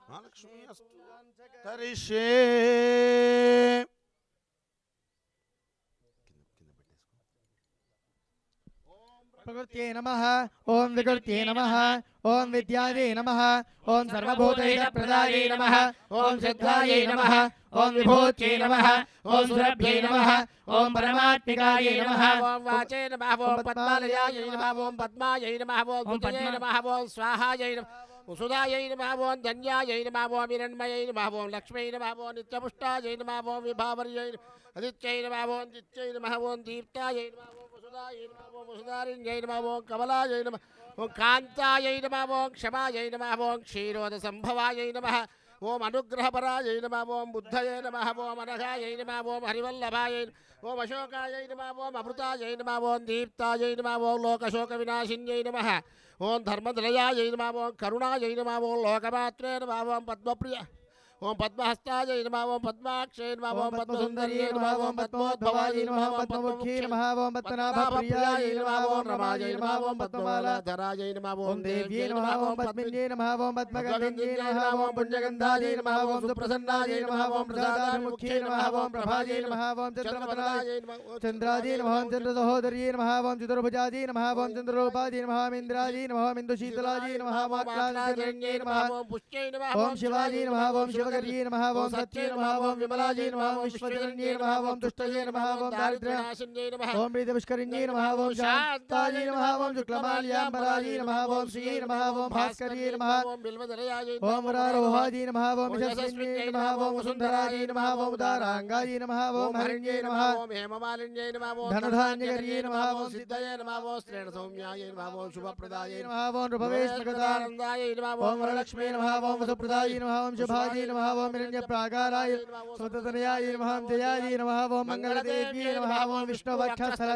महालक्ष्मी करिष्ये प्रकृत्यै नमः ओम विकृत्यै नमः ओम विद्यायै नमः ओम सर्वभूतैकप्रदायै नमः ओम सिद्धायै नमः ओम विभूत्यै नमः ओम सुरभ्यै नमः ओम परमात्मिकायै नमः ओम वाचे नमः ओम पद्मालयायै नमः ओम पद्मायै नमः ओम सुजये नमः ओम स्वाहायै नमः ओम सुधायै नमः ओम धन्यायै नमः ओम हिरण्मयै नमः ओम लक्ष्म्यै नमः ओम नित्यपुष्टायै नमः ओम विभावर्यै आदित्यै नमः ओम दित्यै नमः ओम दीप्तायै नमः ओम वसुधायै नमः ओम वसुधारिण्यै नमः ओम कमलायै नमः ओम कान्तायै नमः ओम क्षमायै नमः ओम क्षीरोदसम्भवायै नमः ओम अनुग्रहपरायै नमः ओम बुद्धये नमः ओम अनघायै नमः ओम हरिवल्लभायै ओम अशोकायै नमः ओम अमृतायै नमः ओम दीप्तायै नमः ओम लोकशोकविनाशिन्यै नमः ओम धर्मनिलयायै नमः ओम करुणायै नमः ओम लोकमात्रे नमः ओम पद्मप्रिय ओम पद्महस्तायै नमः ओम पद्माक्षै नमः ओम पद्मसुन्दर्यै नमः ओम पद्मोद्भवायै नमः ओम पद्ममुख्यै नमः ओम पद्मनाभप्रियायै नमः ओम रमायै नमः ओम पद्ममालाधरायै नमः ओम देव्यै नमः ओम पद्मिन्यै नमः ओम पद्मगन्धन्यै नमः ओम पुण्यगन्धायै नमः ओम सुप्रसन्नायै नमः ओम प्रसादाभिमुख्यै नमः ओम प्रभायै नमः ओम चन्द्रवदनायै नमः चन्द्रायै नमः ओम चन्द्रसहोदर्यै नमः ओम चतुर्भुजायै नमः ओम चन्द्ररूपायै नमः ओम इन्द्रायै नमः ओम इन्दुशीतलायै नमः ओम आक्रान्तकरण्यै नमः ओम पुष्यै नमः ओम शिवायै नमः ओम शिवकर्यै नमः ओम सत्यै नमः ओम विमलायै नमः ओम विश्वजनन्यै नमः ओम तुष्टये नमः ओम दारिद्र्यनाशिन्यै नमः ओम प्रीतिपुष्करिण्यै नमः ओम शान्तायै नमः ओम शुक्लमाल्याम्बरायै नमः ओम श्रियै नमः ओम भास्कर्यै नमः ओम बिल्वदलयायै ओम वरारोहायै नमः ओम यशस्विन्यै नमः ओम वसुन्धरायै नमः ओम उदाराङ्गायै नमः ओम हरिण्यै नमः ओम हेममालिन्यै नमः ओम धनधान्यकर्यै नमः ओम सिद्धये नमः ओम श्रेण सौम्यायै नमः ओम शुभप्रदायै नमः ओम रूपवेशमगतानन्दायै नमः ओम वरलक्ष्मी नमः ओम वसुप्रदायै नमः ओम शुभायै नमः ओम हिरण्यप्राकाराय स्वततनयायै नमः ओम जयायै नमः ओम मङ्गलदेव्यै नमः ओम विष्णुवक्षस्थल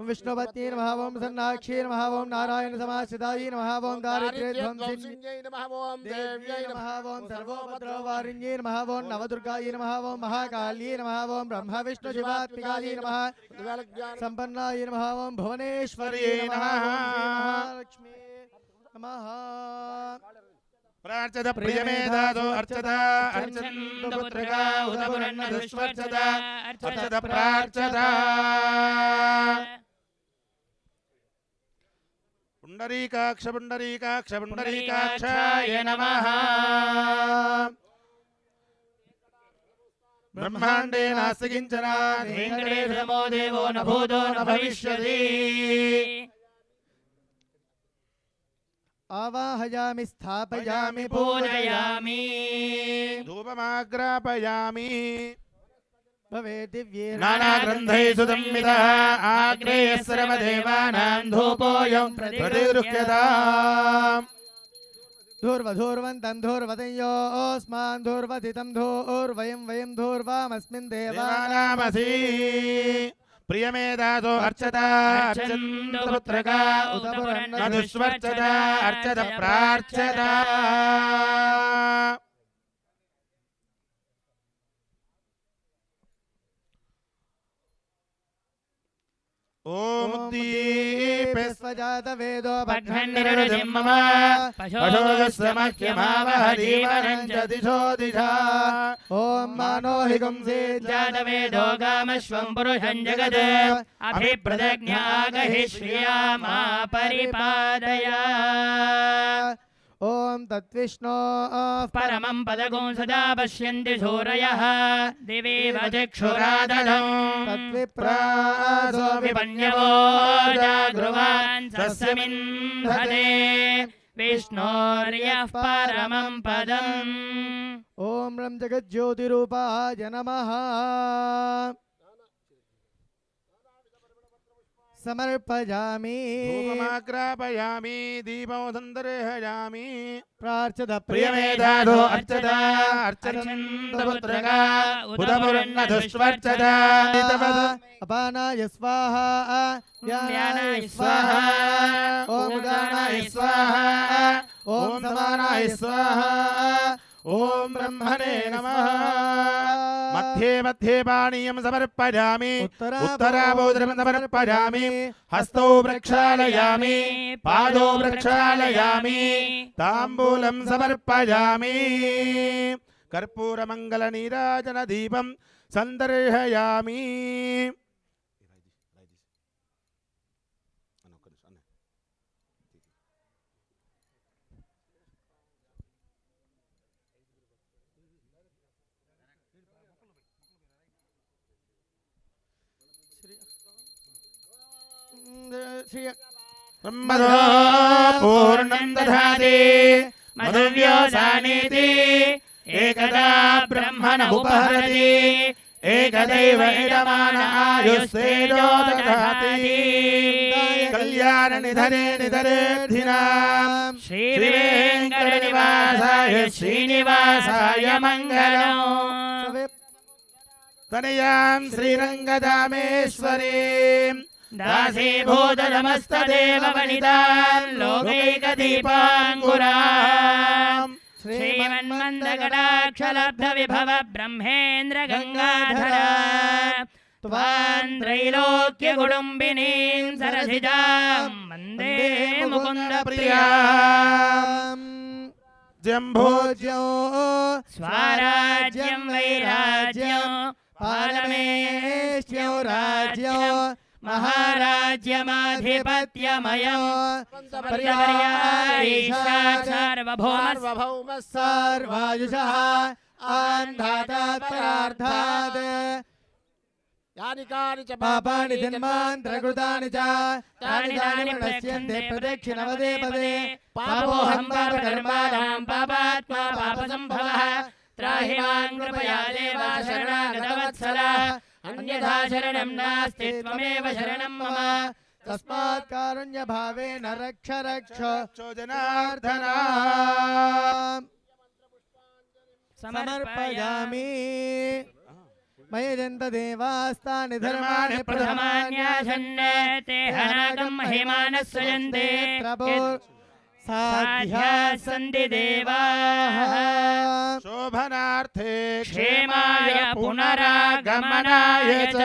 विष्णुपत्न्यै नमः ओम सन्नाक्ष्यै नमः ओम नारायणसमाश्रितायै नमः ओम दारिद्र्यध्वंसिन्यै नमः ओम देव्यै नमः ओम सर्वोपद्रववारिण्यै नमः ओम नवदुर्गायै नमः ओम महाकाल्यै नमः ओम ब्रह्मविष्णुशिवात्मिकायै नमः सम्पन्नायै नमः ओम भुवनेश्वर्यै नमः ओम श्रीमहालक्ष्मी नमः प्रार्थ्यत प्रियमेधादो अर्चता अर्चन्दपुत्रका उदपुरन्नदुष्वर्चता अर्चत प्रार्थ्यता पुण्डरीकाक्ष पुण्डरीकाक्ष पुण्डरीकाक्षाय नमः ब्रह्माण्डे नास्ति किञ्चन वेङ्कटेशमो देवो न भूतो न भविष्यति आवाहयामि स्थापयामि पूजयामि धूपमाग्रापयामि भवेत् दिव्ये नानाग्रन्थैः सुसंवितः आग्नेयः सर्वदेवानां धूपोऽयं प्रतिगृह्यताम् धूर्वधूर्वन्तं धूर्वतयोऽस्मान् धूर्वधितं धूर्वयं वयं धूर्वामस्मिन् देवानामसि प्रियमेधादो अर्चता अर्चन्दपुत्रका उदपुरन्नदुष्वर्चता अर्चत प्रार्थ्यता ओम दीपस्वजातवेदो भग्ननिर्वृतिं मम पशोगस्रमह्यमावह जीवनं च दिशो दिशा ओम मानो हि गुंसेत् जातवेदो गामश्वं पुरुषं जगत् अभिप्रदज्ञागहि श्रियामा परिपादय ओम तत्विष्णो परमं पदगुं सदा पश्यन्ति सूरयः दिवेव चक्षुरादधं तत्विप्रासो विपन्यवो जागृवान् सस्यमिन्धते विष्णोर्यः परमं पदम् ओम रं जगज्योतिरूपाय नमः समर्पयामि धूपमाग्रापयामि दीपं सन्दर्शयामि प्रार्थ्यत प्रियमेधादो अर्चता अर्चन्दपुत्रका उदपुरन्नदुष्वर्चता अपानाय स्वाहा व्यानाय स्वाहा ओम उदानाय स्वाहा ओम समानाय स्वाहा ओम ब्रह्मणे नमः मध्ये मध्ये पानीयं समर्पयामि उत्तराभूद्रं समर्पयामि हस्तौ प्रक्षालयामि पादौ प्रक्षालयामि ताम्बूलं समर्पयामि कर्पूरमङ्गलनीराजनदीपं सन्दर्शयामि ब्रह्मदो पूर्णं दधाति मधुव्योसानीति एकदा ब्रह्मणमुपहरति एकदैव इदमान आयुस्तेजो दधाति कल्याणनिधने निधरेऽर्थिनां श्रीवेङ्कटनिवासाय श्रीनिवासाय मङ्गलम् तनयां श्रीरङ्गदामेश्वरीं दासीभूतनमस्तदेव वनितान् लोकैकदीपाङ्कुराम् श्रीमन्मन्दकटाक्षलब्धविभव ब्रह्मेन्द्र गङ्गाधरा त्वान् त्रैलोक्यकुटुम्बिनीं सरसिजां वन्दे मुकुन्दप्रियाम् जम्भोज्यो स्वराज्यं वैराज्यं पालमेष्ट्यो राज्यो महाराज्यमाधिपत्यमयं पर्यायीशा सार्वभौमः सर्वायुषः आन्धातात्परार्थात् यानि कानि च पापानि जन्मान्तरकृतानि च तानि तानि प्रणश्यन्ते प्रदक्षिणपदे पदे पापोऽहं पापकर्माणां पापात्मा पापसम्भवः त्राहि मां कृपया देव शरणागतवत्सल अन्यथा शरणं नास्ति त्वमेव शरणं मम तस्मात् कारुण्यभावेन रक्ष रक्ष जनार्दना समर्पयामि मयजन्त देवास्तानि धर्माणि प्रथमान्यासन् ते हनागं महिमानः सृजन्ते प्रभो साध्या सन्ति देवाः शोभनार्थे क्षेमाय पुनरागमनाय च